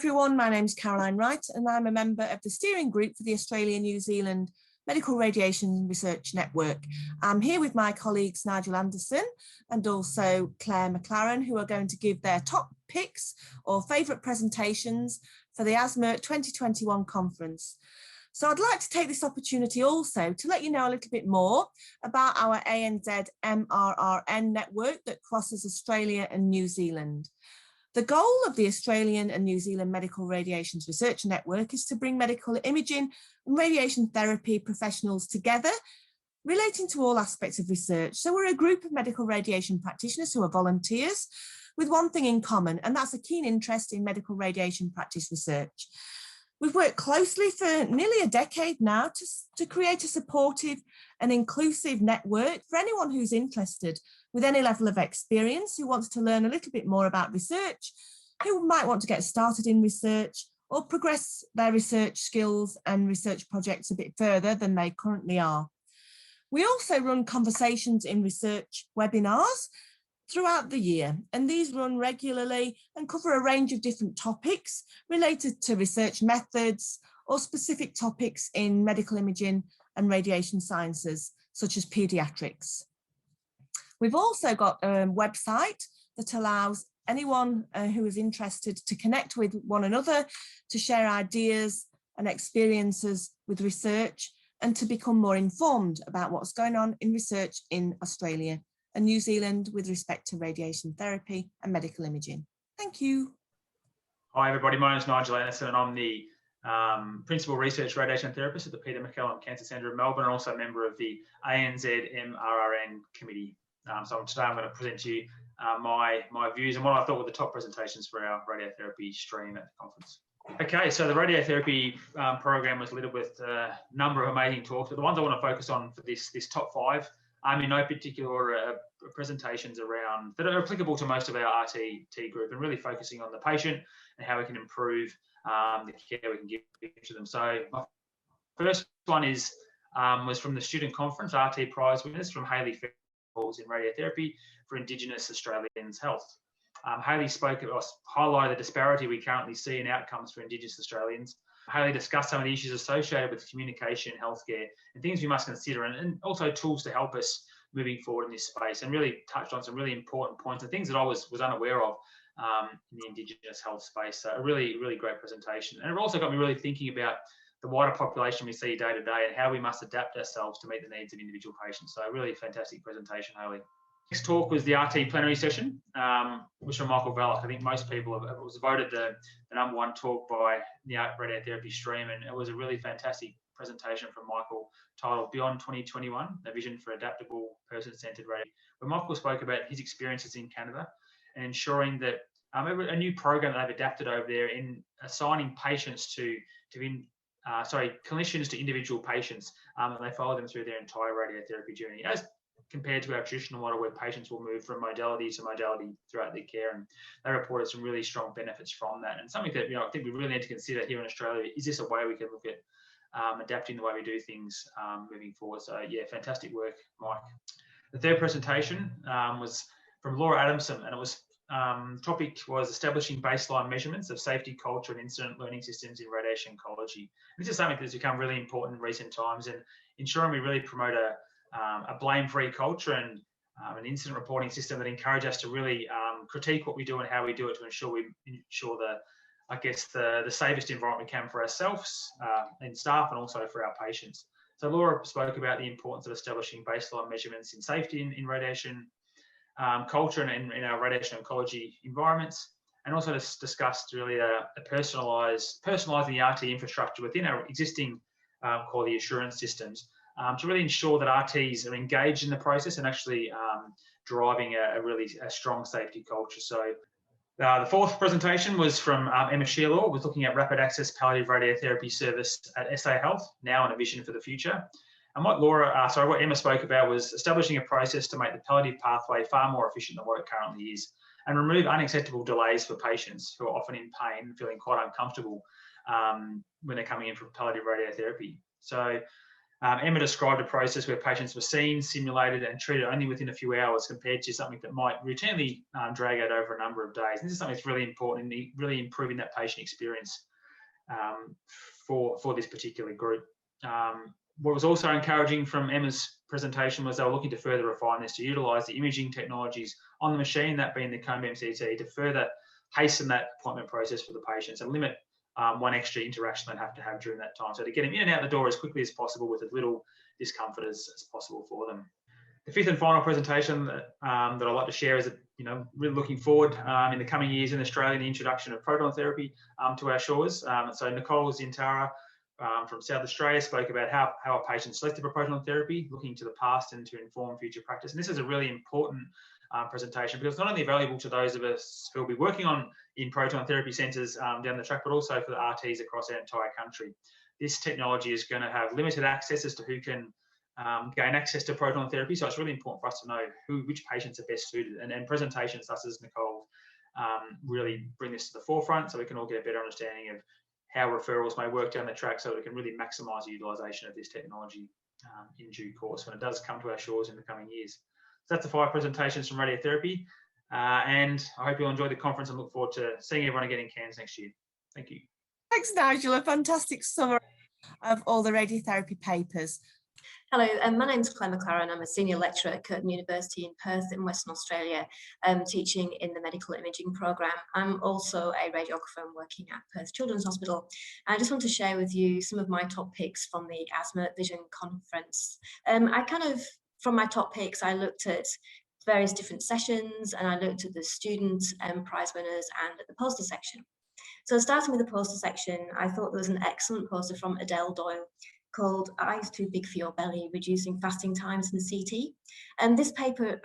everyone, my name's Caroline Wright and I'm a member of the steering group for the Australia-New Zealand Medical Radiation Research Network. I'm here with my colleagues Nigel Anderson and also Clare McLaren, who are going to give their top picks or favourite presentations for the ASMIRT 2021 conference. So I'd like to take this opportunity also to let you know a little bit more about our ANZMRRN network that crosses Australia and New Zealand. The goal of the Australian and New Zealand Medical Radiations Research Network is to bring medical imaging and radiation therapy professionals together relating to all aspects of research. So we're a group of medical radiation practitioners who are volunteers with one thing in common, and that's a keen interest in medical radiation practice research. We've worked closely for nearly a decade now to create a supportive and inclusive network for anyone who's interested with any level of experience, who wants to learn a little bit more about research, who might want to get started in research or progress their research skills and research projects a bit further than they currently are. We also run conversations in research webinars throughout the year, and these run regularly and cover a range of different topics related to research methods or specific topics in medical imaging and radiation sciences, such as paediatrics. We've also got a website that allows anyone who is interested to connect with one another, to share ideas and experiences with research, and to become more informed about what's going on in research in Australia and New Zealand with respect to radiation therapy and medical imaging. Thank you. Hi everybody, my name is Nigel Anderson and I'm the Principal Research Radiation Therapist at the Peter MacCallum Cancer Centre in Melbourne and also a member of the ANZMRRN committee. So today I'm going to present to you my views and what I thought were the top presentations for our radiotherapy stream at the conference. Okay, so the radiotherapy program was littered with a number of amazing talks, but the ones I want to focus on for this top five, in no particular order, presentations around that are applicable to most of our RTT group and really focusing on the patient and how we can improve the care we can give to them. So my first one was from the student conference, RT prize winners from Hayley Falls in radiotherapy for Indigenous Australians health. Hayley spoke of us, highlighted the disparity we currently see in outcomes for Indigenous Australians. Hayley discussed some of the issues associated with communication, healthcare, and things we must consider, and also tools to help us moving forward in this space, and really touched on some really important points and things that I was unaware of in the Indigenous health space. So a really, really great presentation. And it also got me really thinking about the wider population we see day to day and how we must adapt ourselves to meet the needs of individual patients. So a really fantastic presentation, Hayley. Next talk was the RT plenary session, which from Michael Vallock. I think most people it was voted the #1 talk by the radiotherapy stream, and it was a really fantastic presentation from Michael titled Beyond 2021, a vision for adaptable person-centered radiation, where Michael spoke about his experiences in Canada and ensuring that a new program that they've adapted over there in assigning patients clinicians to individual patients, and they follow them through their entire radiotherapy journey, as compared to our traditional model where patients will move from modality to modality throughout their care. And they reported some really strong benefits from that. And something that I think we really need to consider here in Australia, is this a way we can look at adapting the way we do things moving forward? So yeah, fantastic work, Mike. The third presentation was from Laura Adamson, and it was topic was establishing baseline measurements of safety culture and incident learning systems in radiation oncology. This is something that's become really important in recent times, and ensuring we really promote a blame-free culture and an incident reporting system that encourage us to really critique what we do and how we do it to ensure the safest environment we can for ourselves and staff, and also for our patients. So Laura spoke about the importance of establishing baseline measurements in safety in radiation culture and in our radiation oncology environments, and also discussed really personalising the RT infrastructure within our existing quality assurance systems to really ensure that RTs are engaged in the process and actually driving a strong safety culture. So the fourth presentation was from Emma Shearlaw, was looking at rapid access palliative radiotherapy service at SA Health, now and a vision for the future. And what Emma spoke about was establishing a process to make the palliative pathway far more efficient than what it currently is, and remove unacceptable delays for patients who are often in pain and feeling quite uncomfortable when they're coming in for palliative radiotherapy. So Emma described a process where patients were seen, simulated, and treated only within a few hours compared to something that might routinely drag out over a number of days. And this is something that's really important in really improving that patient experience for this particular group. What was also encouraging from Emma's presentation was they were looking to further refine this, to utilise the imaging technologies on the machine, that being the comb MCT, to further hasten that appointment process for the patients and limit one extra interaction they'd have to have during that time. So to get them in and out the door as quickly as possible with as little discomfort as possible for them. The fifth and final presentation that I'd like to share is, really looking forward in the coming years in Australia, the introduction of proton therapy to our shores. So Nicole Zintara from South Australia spoke about how a patient selected for proton therapy, looking to the past and to inform future practice. And this is a really important presentation because it's not only valuable to those of us who will be working in proton therapy centres down the track, but also for the RTs across our entire country. This technology is going to have limited access as to who can gain access to proton therapy. So it's really important for us to know which patients are best suited. And presentations such as Nicole really bring this to the forefront so we can all get a better understanding of how referrals may work down the track so that we can really maximise the utilisation of this technology in due course when it does come to our shores in the coming years. So that's the 5 presentations from radiotherapy. And I hope you'll enjoy the conference and look forward to seeing everyone again in Cairns next year. Thank you. Thanks, Nigel. A fantastic summary of all the radiotherapy papers. Hello, my name's Clare, McLaren. I'm a senior lecturer at Curtin University in Perth in Western Australia, teaching in the medical imaging programme. I'm also a radiographer working at Perth Children's Hospital. I just want to share with you some of my top picks from the ASMIRT Vision Conference. From my top picks, I looked at various different sessions and I looked at the student prize winners and at the poster section. So starting with the poster section, I thought there was an excellent poster from Adele Doyle called Eyes Too Big for Your Belly, Reducing Fasting Times in CT. And this paper,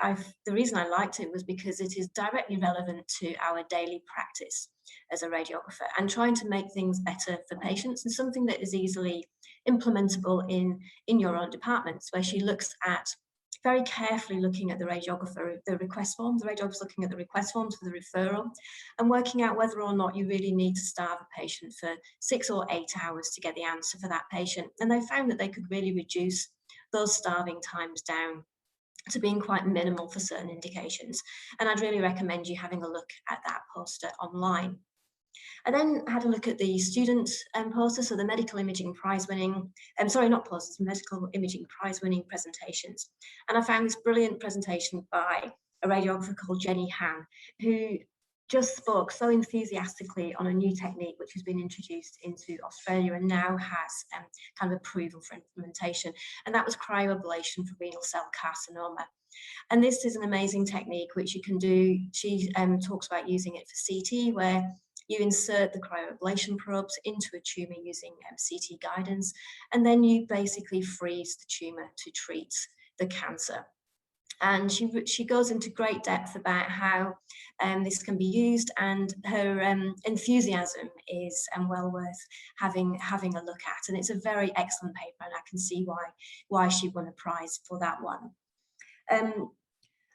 the reason I liked it was because it is directly relevant to our daily practice as a radiographer and trying to make things better for patients and something that is easily implementable in your own departments, where she looks at very carefully looking at the radiographer, the request forms, the radiographer's looking at the request forms for the referral and working out whether or not you really need to starve a patient for 6 or 8 hours to get the answer for that patient. And they found that they could really reduce those starving times down to being quite minimal for certain indications. And I'd really recommend you having a look at that poster online. I then had a look at the student poster, so the medical imaging prize winning, medical imaging prize winning presentations. And I found this brilliant presentation by a radiographer called Jenny Han, who just spoke so enthusiastically on a new technique which has been introduced into Australia and now has kind of approval for implementation. And that was cryoablation for renal cell carcinoma. And this is an amazing technique which you can do. She talks about using it for CT, where you insert the cryoablation probes into a tumour using CT guidance, and then you basically freeze the tumour to treat the cancer. And she goes into great depth about how this can be used, and her enthusiasm is well worth having a look at. And it's a very excellent paper, and I can see why she won a prize for that one.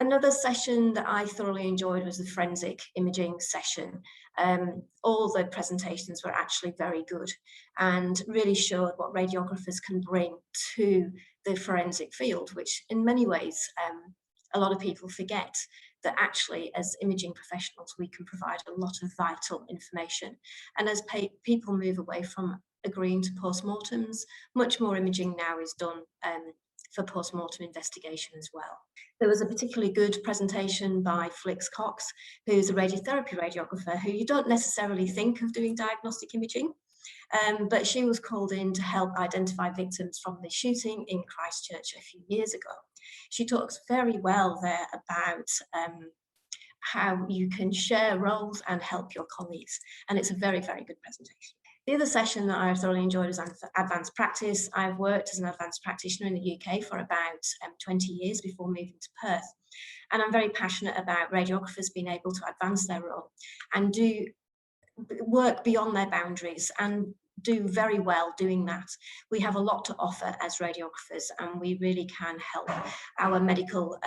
Another session that I thoroughly enjoyed was the forensic imaging session. All the presentations were actually very good and really showed what radiographers can bring to the forensic field, which in many ways, a lot of people forget that actually as imaging professionals, we can provide a lot of vital information. And as people move away from agreeing to postmortems, much more imaging now is done for post-mortem investigation as well. There was a particularly good presentation by Flix Cox, who's a radiotherapy radiographer who you don't necessarily think of doing diagnostic imaging, but she was called in to help identify victims from the shooting in Christchurch a few years ago. She talks very well there about how you can share roles and help your colleagues, and it's a very, very good presentation. The other session that I thoroughly enjoyed was advanced practice. I've worked as an advanced practitioner in the UK for about 20 years before moving to Perth. And I'm very passionate about radiographers being able to advance their role and do work beyond their boundaries and do very well doing that. We have a lot to offer as radiographers, and we really can help our medical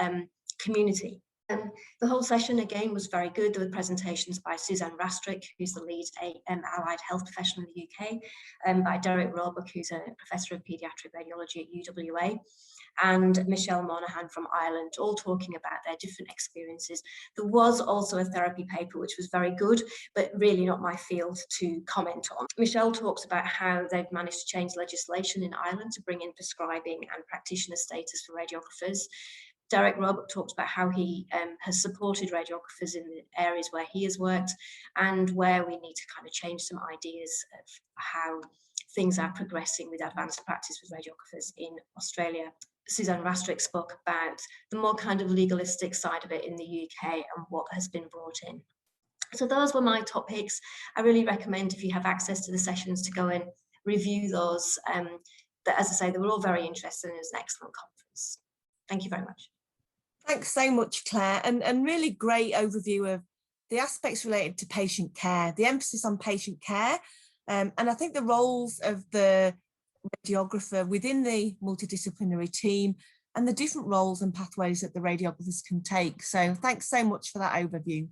community. The whole session again was very good. There were presentations by Suzanne Rastrick, who's the lead allied health professional in the UK, by Derek Roebuck, who's a professor of paediatric radiology at UWA, and Michelle Monaghan from Ireland, all talking about their different experiences. There was also a therapy paper which was very good, but really not my field to comment on. Michelle talks about how they've managed to change legislation in Ireland to bring in prescribing and practitioner status for radiographers. Derek Roebuck talks about how he has supported radiographers in the areas where he has worked and where we need to kind of change some ideas of how things are progressing with advanced practice with radiographers in Australia. Suzanne Rastrick spoke about the more kind of legalistic side of it in the UK and what has been brought in. So those were my top picks. I really recommend, if you have access to the sessions, to go and review those. But as I say, they were all very interesting and it was an excellent conference. Thank you very much. Thanks so much, Claire, and really great overview of the aspects related to patient care, the emphasis on patient care, and I think the roles of the radiographer within the multidisciplinary team and the different roles and pathways that the radiographers can take. So thanks so much for that overview.